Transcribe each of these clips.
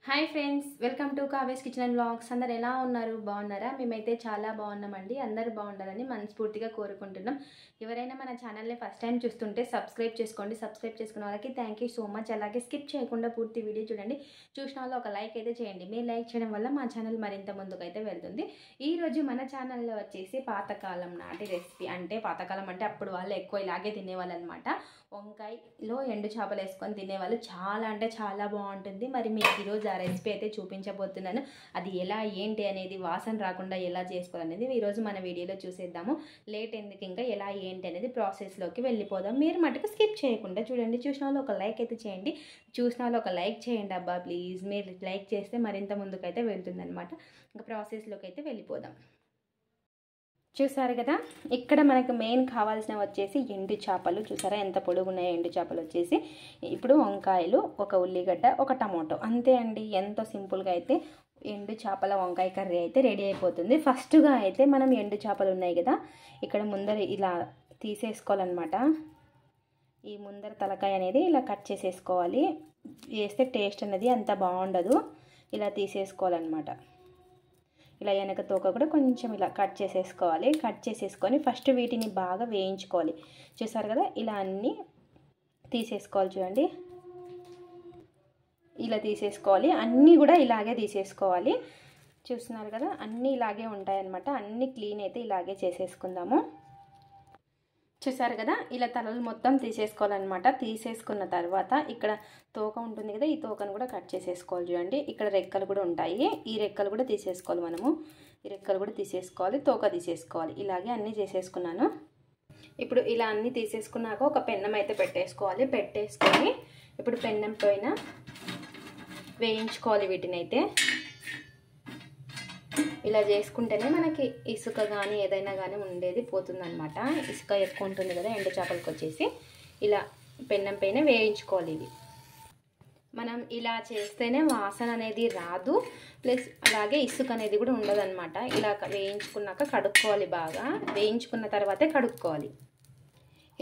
Hi friends, welcome to కావేస్ kitchen and vlogs. అందరు ఎలా ఉన్నారు? బాగున్నారా? మేమైతే చాలా బాగున్నామండి. అందరూ బాగుండాలని మనస్ఫూర్తిగా కోరుకుంటున్నాం. ఎవరైనా మన ఛానల్ని ఫస్ట్ టైం చూస్తుంటే సబ్స్క్రైబ్ చేసుకోండి. సబ్స్క్రైబ్ చేసుకున్న వాళ్ళకి థ్యాంక్ యూ సో మచ్. అలాగే స్కిప్ చేయకుండా పూర్తి వీడియో చూడండి. చూసిన వాళ్ళు ఒక లైక్ అయితే చేయండి. మీరు లైక్ చేయడం వల్ల మా ఛానల్ మరింత ముందుకైతే వెళ్తుంది. ఈరోజు మన ఛానల్లో వచ్చేసి పాతకాలం నాటి రెసిపీ, పాతకాలం అంటే అప్పుడు వాళ్ళు ఎక్కువ ఇలాగే తినేవాళ్ళు అనమాట. వంకాయలో ఎండు చేపలు వేసుకొని తినేవాళ్ళు. చాలా అంటే చాలా బాగుంటుంది. మరి మీకు ఈరోజు ఆ రెసిపీ అయితే చూపించబోతున్నాను. అది ఎలా ఏంటి అనేది, వాసన రాకుండా ఎలా చేసుకోవాలనేది ఈరోజు మన వీడియోలో చూసేద్దాము. లేట్ ఎందుకు, ఇంకా ఎలా ఏంటి అనేది ప్రాసెస్లోకి వెళ్ళిపోదాం. మీరు మటుకు స్కిప్ చేయకుండా చూడండి. చూసిన వాళ్ళు ఒక లైక్ అయితే చేయండి. చూసిన వాళ్ళు ఒక లైక్ చేయండి అబ్బా ప్లీజ్. మీరు లైక్ చేస్తే మరింత ముందుకైతే వెళ్తుంది అనమాట. ఇంకా ప్రాసెస్లోకి అయితే వెళ్ళిపోదాం. చూసారు కదా, ఇక్కడ మనకు మెయిన్ కావాల్సినవి వచ్చేసి ఎండు చేపలు. చూసారా ఎంత పొడుగున్నాయో ఎండు చేపలు వచ్చేసి. ఇప్పుడు వంకాయలు, ఒక ఉల్లిగడ్డ, ఒక టమాటో, అంతే అండి. ఎంతో సింపుల్గా అయితే ఎండు చేపల వంకాయ కర్రీ అయితే రెడీ అయిపోతుంది. ఫస్ట్గా అయితే మనం ఎండు చేపలు ఉన్నాయి కదా, ఇక్కడ ముందర ఇలా తీసేసుకోవాలన్నమాట. ఈ ముందర తలకాయ అనేది ఇలా కట్ చేసేసుకోవాలి. వేస్తే టేస్ట్ అనేది అంత బాగుండదు. ఇలా తీసేసుకోవాలన్నమాట. ఇలా వెనక తోక కూడా కొంచెం ఇలా కట్ చేసేసుకోవాలి. కట్ చేసేసుకొని ఫస్ట్ వీటిని బాగా వేయించుకోవాలి. చూసారు కదా, ఇలా అన్నీ తీసేసుకోవాలి. చూడండి, ఇలా తీసేసుకోవాలి. అన్నీ కూడా ఇలాగే తీసేసుకోవాలి. చూస్తున్నారు కదా, అన్నీ ఇలాగే ఉంటాయన్నమాట. అన్నీ క్లీన్ అయితే ఇలాగే చేసేసుకుందాము. చూసారు కదా, ఇలా తలలు మొత్తం తీసేసుకోవాలన్నమాట. తీసేసుకున్న తర్వాత ఇక్కడ తోక ఉంటుంది కదా, ఈ తోకను కూడా కట్ చేసేసుకోవాలి. చూడండి, ఇక్కడ రెక్కలు కూడా ఉంటాయి. ఈ రెక్కలు కూడా తీసేసుకోవాలి మనము. ఈ రెక్కలు కూడా తీసేసుకోవాలి, తోక తీసేసుకోవాలి. ఇలాగే అన్నీ చేసేసుకున్నాను. ఇప్పుడు ఇలా అన్నీ తీసేసుకున్నాక ఒక పెన్నం అయితే పెట్టేసుకోవాలి. పెట్టేసుకొని ఇప్పుడు పెన్నం పైన వేయించుకోవాలి వీటిని అయితే. ఇలా చేసుకుంటేనే మనకి ఇసుక కానీ ఏదైనా కానీ ఉండేది పోతుందన్నమాట. ఇసుక ఎక్కువ ఉంటుంది కదా ఎండు చేపలకు వచ్చేసి. ఇలా పెన్నం పైన వేయించుకోవాలి ఇవి. మనం ఇలా చేస్తేనే వాసన అనేది రాదు, ప్లస్ అలాగే ఇసుక అనేది కూడా ఉండదన్నమాట. ఇలా వేయించుకున్నాక కడుక్కోవాలి. బాగా వేయించుకున్న తర్వాతే కడుక్కోవాలి.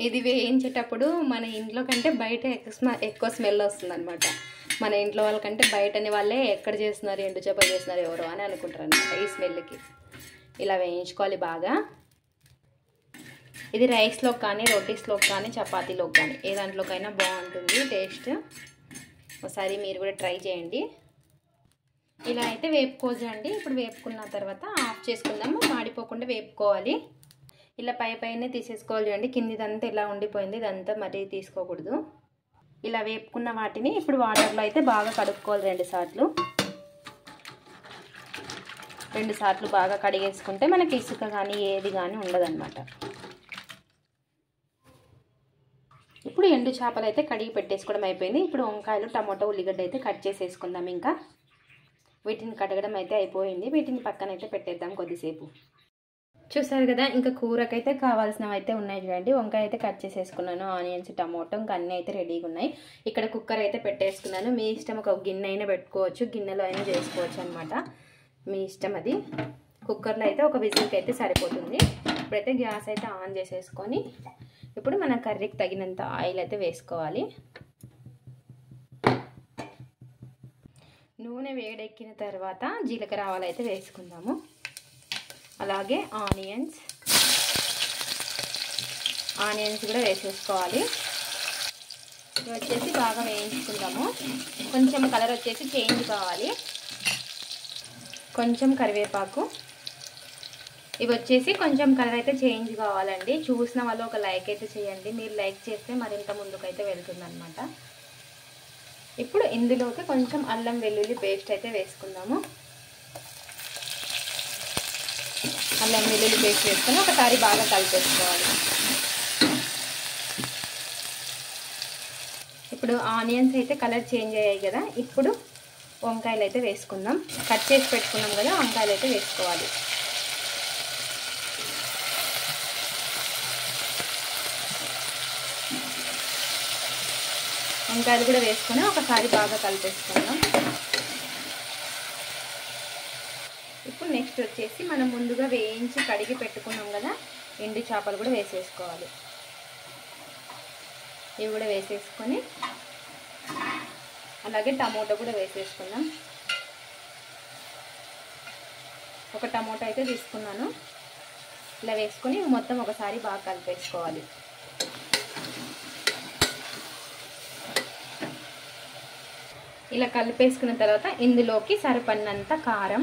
ఇది వేయించేటప్పుడు మన ఇంట్లో కంటే బయట ఎక్కువ స్మెల్ వస్తుందన్నమాట. మన ఇంట్లో వాళ్ళకంటే బయటని వాళ్ళే ఎక్కడ చేస్తున్నారు, ఎండు చేపలు చేస్తున్నారు ఎవరో అని అనుకుంటారు అనమాట ఈ స్మెల్కి. ఇలా వేయించుకోవాలి బాగా. ఇది రైస్లోకి కానీ, రోటీస్లోకి కానీ, చపాతీలోకి కానీ ఏ దాంట్లోకైనా బాగుంటుంది టేస్ట్. ఒకసారి మీరు కూడా ట్రై చేయండి. ఇలా అయితే వేపుకోవచ్చండి. ఇప్పుడు వేపుకున్న తర్వాత ఆఫ్ చేసుకుందాము. మాడిపోకుండా వేపుకోవాలి. ఇలా పైనే తీసేసుకోవాలి. చూడండి, కిందిదంతా ఇలా ఉండిపోయింది, ఇదంతా మరీ తీసుకోకూడదు. ఇలా వేపుకున్న వాటిని ఇప్పుడు వాటర్లో అయితే బాగా కడుక్కోవాలి. 2 సార్లు. 2 సార్లు బాగా కడిగేసుకుంటే మనకి ఇసుక కానీ ఏది కానీ ఉండదన్నమాట. ఇప్పుడు ఎండు చేపలు అయితే కడిగి పెట్టేసుకోవడం అయిపోయింది. ఇప్పుడు వంకాయలు, టమాటో, ఉల్లిగడ్డ అయితే కట్ చేసేసుకుందాం. ఇంకా వీటిని కడగడం అయితే అయిపోయింది. వీటిని పక్కన అయితే పెట్టేద్దాం కొద్దిసేపు. చూసారు కదా, ఇంకా కూరకైతే కావాల్సినవి అయితే ఉన్నాయి. చూడండి, వంకాయ అయితే కట్ చేసేసుకున్నాను. ఆనియన్స్, టమాటో, ఇంకా అన్నీ అయితే రెడీగా ఉన్నాయి. ఇక్కడ కుక్కర్ అయితే పెట్టేసుకున్నాను. మీ ఇష్టం, ఒక గిన్నె అయినా పెట్టుకోవచ్చు, గిన్నెలో అయినా చేసుకోవచ్చు అనమాట. మీ ఇష్టం అది. కుక్కర్లో అయితే ఒక విజిల్కి అయితే సరిపోతుంది. ఇప్పుడైతే గ్యాస్ అయితే ఆన్ చేసేసుకొని ఇప్పుడు మన కర్రీకి తగినంత ఆయిల్ అయితే వేసుకోవాలి. నూనె వేడెక్కిన తర్వాత జీలకర్ర ఆవాలు అయితే వేసుకుందాము. అలాగే ఆనియన్స్ కూడా వేసేసుకోవాలి. ఇవి వచ్చేసి బాగా వేయించుకుందాము. కొంచెం కలర్ వచ్చేసి చేంజ్ కావాలి. కొంచెం కరివేపాకు. ఇవి వచ్చేసి కొంచెం కలర్ అయితే చేంజ్ కావాలండి. చూసిన వాళ్ళు ఒక లైక్ అయితే చేయండి. మీరు లైక్ చేస్తే మరింత ముందుకైతే వెళ్తుందన్నమాట. ఇప్పుడు ఇందులోకి కొంచెం అల్లం వెల్లుల్లి పేస్ట్ అయితే వేసుకుందాము. అల్లం వెల్లుల్లి పేస్ట్ వేసుకొని ఒకసారి బాగా కలిపేసుకోవాలి. ఇప్పుడు ఆనియన్స్ అయితే కలర్ చేంజ్ అయ్యాయి కదా, ఇప్పుడు వంకాయలు అయితే వేసుకుందాం. కట్ చేసి పెట్టుకున్నాం కదా, వంకాయలు అయితే వేసుకోవాలి. వంకాయలు కూడా వేసుకొని ఒకసారి బాగా కలిపేసుకుందాం. ఇప్పుడు నెక్స్ట్ వచ్చేసి మనం ముందుగా వేయించి కడిగి పెట్టుకున్నాం కదా ఎండు చేపలు కూడా వేసేసుకోవాలి. ఇవి కూడా వేసేసుకొని అలాగే టమాటో కూడా వేసేసుకుందాం. ఒక టమోటా అయితే తీసుకున్నాను. ఇలా వేసుకొని మొత్తం ఒకసారి బాగా కలిపేసుకోవాలి. ఇలా కలిపేసుకున్న తర్వాత ఇందులోకి సరిపడినంత కారం,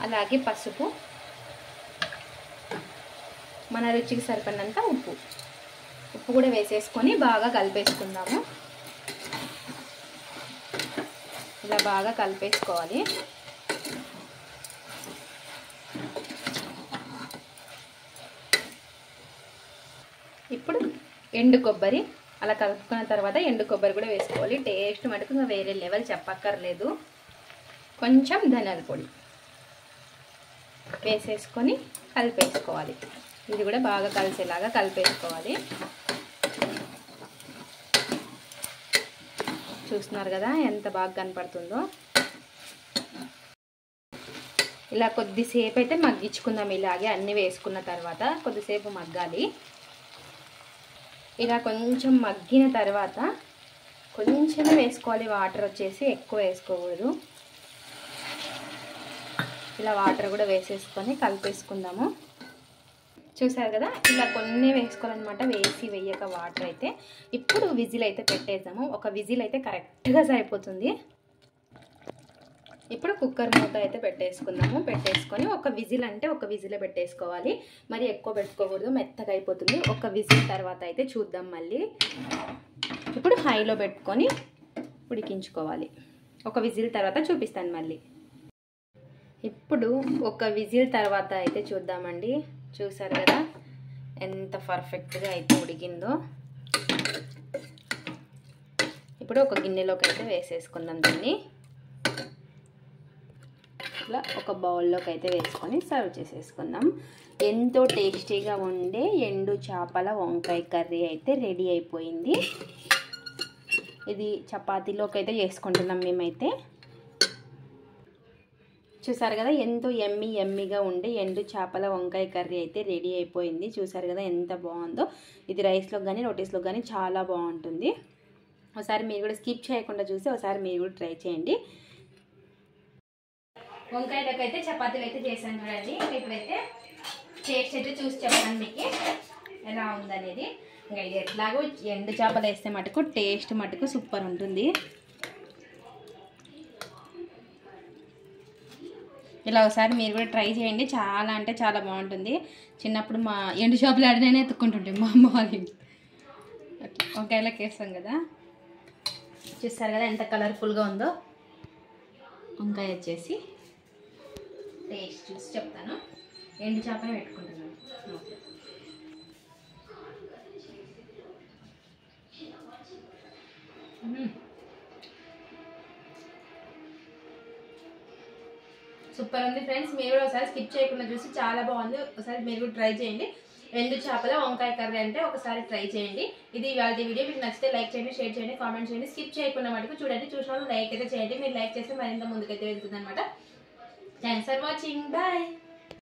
అలాగే పసుపు, మన రుచికి సరిపడినంత ఉప్పు కూడా వేసేసుకొని బాగా కలిపేసుకుందాము. ఇలా బాగా కలిపేసుకోవాలి. ఇప్పుడు ఎండు కొబ్బరి అలా కలుపుకున్న తర్వాత ఎండు కొబ్బరి కూడా వేసుకోవాలి. టేస్ట్ మటుకు ఇంకా వేరే లెవెల్, చెప్పక్కర్లేదు. కొంచెం ధనియాల పొడి వేసేసుకొని కలిపేసుకోవాలి. ఇది కూడా బాగా కలిసేలాగా కలిపేసుకోవాలి. చూస్తున్నారు కదా ఎంత బాగా కనపడుతుందో. ఇలా కొద్దిసేపు అయితే మగ్గించుకుందాం. ఇలాగే అన్నీ వేసుకున్న తర్వాత కొద్దిసేపు మగ్గాలి. ఇలా కొంచెం మగ్గిన తర్వాత కొంచెమే వేసుకోవాలి వాటర్, వచ్చేసి ఎక్కువ వేసుకోకూడదు. ఇలా వాటర్ కూడా వేసేసుకొని కలిపేసుకుందాము. చూసారు కదా, ఇలా కొన్ని వేసుకోవాలన్నమాట, వేసి వేయక వాటర్ అయితే. ఇప్పుడు విజిల్ అయితే పెట్టేద్దాము. ఒక విజిల్ అయితే కరెక్ట్గా సరిపోతుంది. ఇప్పుడు కుక్కర్ మూత అయితే పెట్టేసుకుందాము. పెట్టేసుకొని ఒక విజిల్ అంటే ఒక విజిలే పెట్టేసుకోవాలి, మరి ఎక్కువ పెట్టుకోకూడదు, మెత్తగా అయిపోతుంది. ఒక విజిల్ తర్వాత అయితే చూద్దాం మళ్ళీ. ఇప్పుడు హైలో పెట్టుకొని ఉడికించుకోవాలి. ఒక విజిల్ తర్వాత చూపిస్తాను మళ్ళీ. ఇప్పుడు ఒక విజిల్ తర్వాత అయితే చూద్దామండి. చూసారు కదా ఎంత పర్ఫెక్ట్గా అయితే ఉడికిందో. ఇప్పుడు ఒక గిన్నెలోకి అయితే వేసేసుకుందాం దీన్ని. ఇట్లా ఒక బౌల్లోకి అయితే వేసుకొని సర్వ్ చేసేసుకుందాం. ఎంతో టేస్టీగా ఉండే ఎండు చేపల వంకాయ కర్రీ అయితే రెడీ అయిపోయింది. ఇది చపాతీలోకి అయితే చేసుకుంటున్నాం మేమైతే. చూసారు కదా ఎంతో ఎమ్మీగా ఉండే ఎండు చేపల వంకాయ కర్రీ అయితే రెడీ అయిపోయింది. చూసారు కదా ఎంత బాగుందో. ఇది రైస్లో కానీ రోటీస్లో కానీ చాలా బాగుంటుంది. ఒకసారి మీరు కూడా స్కిప్ చేయకుండా చూసి ఒకసారి మీరు కూడా ట్రై చేయండి. వంకాయలకు అయితే చపాతీలు అయితే చేశాను చూడండి. ఇప్పుడైతే టేస్ట్ అయితే చూసి చెప్పాను మీకు ఎలా ఉందనేది. ఇంకా ఎట్లాగో ఎండు చేపలు వేస్తే మటుకు టేస్ట్ మటుకు సూపర్ ఉంటుంది. ఇలా ఒకసారి మీరు కూడా ట్రై చేయండి. చాలా అంటే చాలా బాగుంటుంది. చిన్నప్పుడు మా ఎండు చేపలు ఆడినైనా ఎత్తుక్కుంటుంటే మా అమ్మ వాళ్ళకి వంకాయలకు వేస్తాం కదా. చూస్తారు కదా ఎంత కలర్ఫుల్గా ఉందో. వంకాయ వచ్చేసి టేస్ట్ చూసి చెప్తాను. ఎండు చేపనే పెట్టుకుంటున్నాను. సూపర్ ఉంది ఫ్రెండ్స్. మీరు కూడా ఒకసారి స్కిప్ చేయకుండా చూసి చాలా బాగుంది. ఒకసారి మీరు కూడా ట్రై చేయండి. ఎండు చేపల వంకాయ కర్రీ అంటే ఒకసారి ట్రై చేయండి. ఇది ఇవాళ వీడియో. మీకు నచ్చితే లైక్ చేయండి, షేర్ చేయండి, కామెంట్ చేయండి. స్కిప్ చేయకుండా మటుకు చూడండి. చూసిన వాళ్ళు లైక్ అయితే చేయండి. మీరు లైక్ చేస్తే మరింత ముందుకైతే వెళ్తుంది అనమాట. Thanks for watching. బాయ్.